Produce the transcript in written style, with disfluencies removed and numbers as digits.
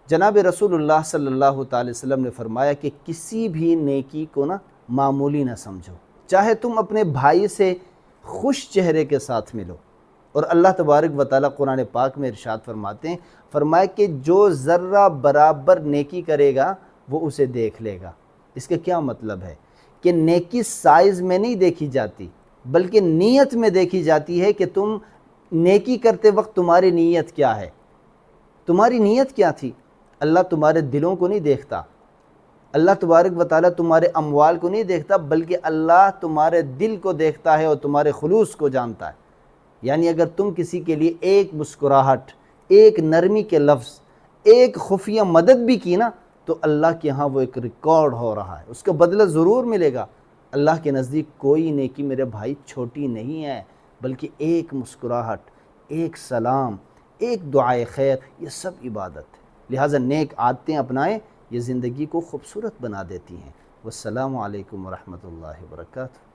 جناب رسول اللہ صلی اللہ تعالی وسلم نے فرمایا کہ کسی بھی نیکی کو معمولی نہ سمجھو، چاہے تم اپنے بھائی سے خوش چہرے کے ساتھ ملو۔ اور اللہ تبارک و تعالیٰ قرآن پاک میں ارشاد فرماتے ہیں، فرمایا کہ جو ذرہ برابر نیکی کرے گا وہ اسے دیکھ لے گا۔ اس کا کیا مطلب ہے کہ نیکی سائز میں نہیں دیکھی جاتی، بلکہ نیت میں دیکھی جاتی ہے کہ تم نیکی کرتے وقت تمہاری نیت کیا ہے، تمہاری نیت کیا تھی۔ اللہ تمہارے دلوں کو نہیں دیکھتا، اللہ تبارک و تعالیٰ تمہارے اموال کو نہیں دیکھتا، بلکہ اللہ تمہارے دل کو دیکھتا ہے اور تمہارے خلوص کو جانتا ہے۔ یعنی اگر تم کسی کے لیے ایک مسکراہٹ، ایک نرمی کے لفظ، ایک خفیہ مدد بھی کی تو اللہ کے ہاں وہ ایک ریکارڈ ہو رہا ہے، اس کا بدلہ ضرور ملے گا۔ اللہ کے نزدیک کوئی نیکی میرے بھائی چھوٹی نہیں ہے، بلکہ ایک مسکراہٹ، ایک سلام، ایک دعائے خیر، یہ سب عبادت ہے۔ لہٰذا نیک عادتیں اپنائیں، یہ زندگی کو خوبصورت بنا دیتی ہیں۔ والسلام علیکم ورحمۃ اللہ وبرکاتہ۔